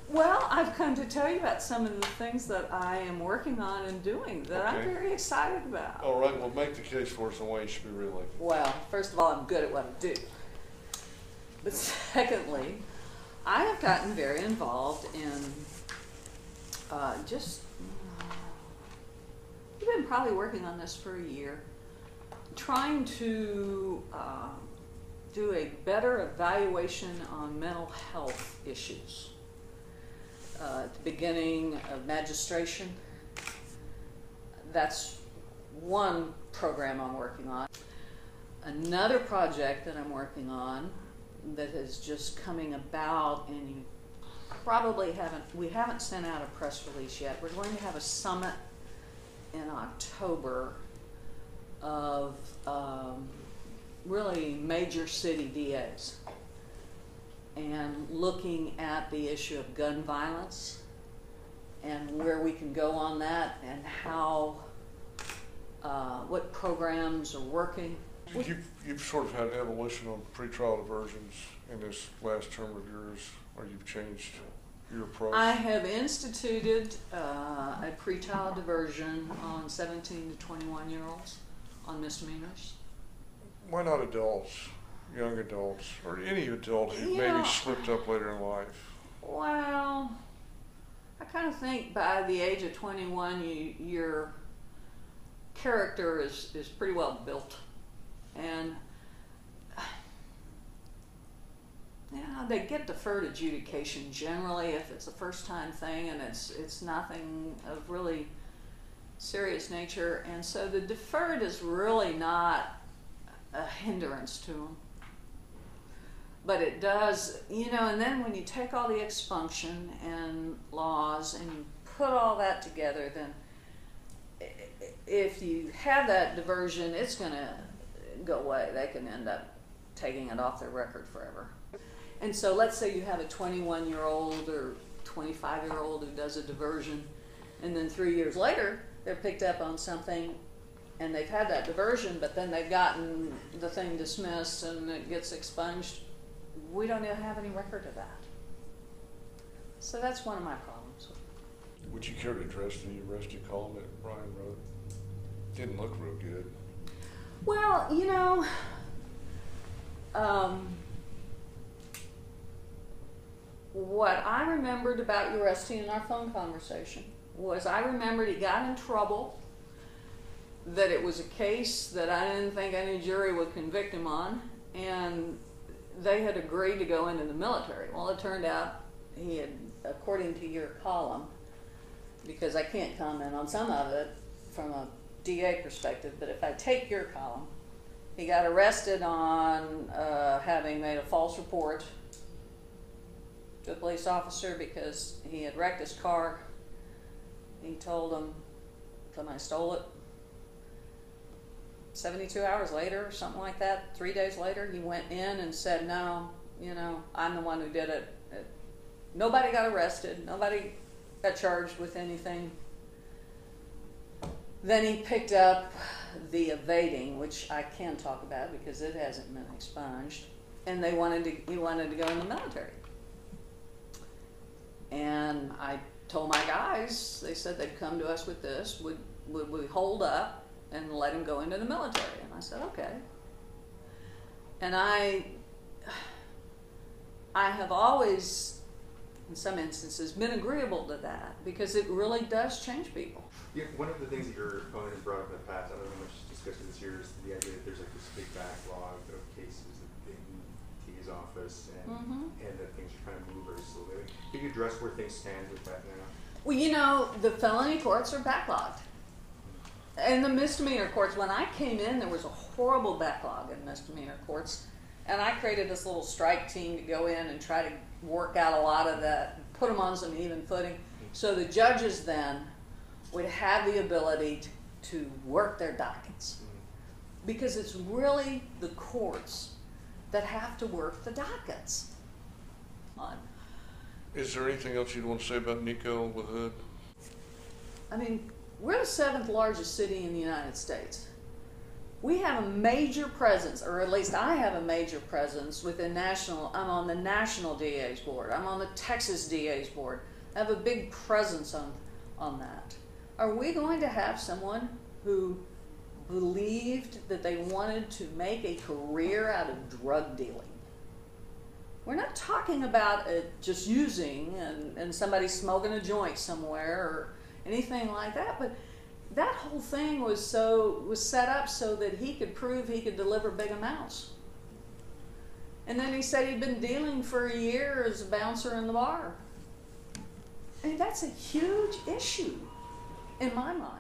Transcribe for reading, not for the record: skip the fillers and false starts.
Well, I've come to tell you about some of the things that I am working on and doing that I'm very excited about. All right, well, make the case for us on why you should be reelected. Well, first of all, I'm good at what I do. But secondly, I have gotten very involved in we've been probably working on this for a year, trying to do a better evaluation on mental health issues. At the beginning of magistration, that's one program I'm working on. Another project that I'm working on that is just coming about, and you probably we haven't sent out a press release yet. We're going to have a summit in October of really major city DAs, and looking at the issue of gun violence and where we can go on that, and how what programs are working. You've sort of had an evolution on pretrial diversions in this last term of yours, or you've changed your approach. I have instituted a pretrial diversion on 17 to 21-year-olds on misdemeanors. Why not adults, young adults, or any adult who maybe slipped up later in life? Well, I kind of think by the age of 21, your character is pretty well built. And they get deferred adjudication generally if it's a first-time thing and it's nothing of really serious nature. And so the deferred is really not a hindrance to them. But it does, and then when you take all the expunction and laws and you put all that together, then if you have that diversion, it's going to go away. They can end up taking it off their record forever. And so let's say you have a 21-year-old or 25-year-old who does a diversion, and then 3 years later they're picked up on something and they've had that diversion, but then they've gotten the thing dismissed and it gets expunged. We don't even have any record of that. So that's one of my problems. Would you care to address the arresting column that Brian wrote? Didn't look real good. Well, what I remembered about Uresti in our phone conversation was I remembered he got in trouble, that it was a case that I didn't think any jury would convict him on, and they had agreed to go into the military. Well, it turned out he had, according to your column, because I can't comment on some of it from a DA perspective, but if I take your column, he got arrested on having made a false report to a police officer because he had wrecked his car. He told him somebody stole it. 72 hours later or something like that, 3 days later, he went in and said, no, I'm the one who did it. Nobody got arrested. Nobody got charged with anything. Then he picked up the evading, which I can talk about because it hasn't been expunged, and he wanted to go in the military. And I told my guys, they said they'd come to us with this, would we hold up and let him go into the military? And I said, okay. And I have always, in some instances, been agreeable to that because it really does change people. Yeah, one of the things that your opponent has brought up in the past, I don't know how much discussion this year, is the idea that there's like this big backlog of cases in his office, and that things are kind of move very slowly. Can you address where things stand with that now? Well, the felony courts are backlogged. And the misdemeanor courts, when I came in, there was a horrible backlog in misdemeanor courts. And I created this little strike team to go in and try to work out a lot of that, put them on some even footing. So the judges then would have the ability to work their dockets. Because it's really the courts that have to work the dockets. Is there anything else you'd want to say about Nico, LaHood? I mean, we're the 7th largest city in the United States. We have a major presence, or at least I have a major presence within national. I'm on the national DA's board. I'm on the Texas DA's board. I have a big presence on that. Are we going to have someone who believed that they wanted to make a career out of drug dealing? We're not talking about just using and somebody smoking a joint somewhere or anything like that, but that whole thing was set up so that he could prove he could deliver big amounts. And then he said he'd been dealing for a year as a bouncer in the bar. I mean, that's a huge issue in my mind.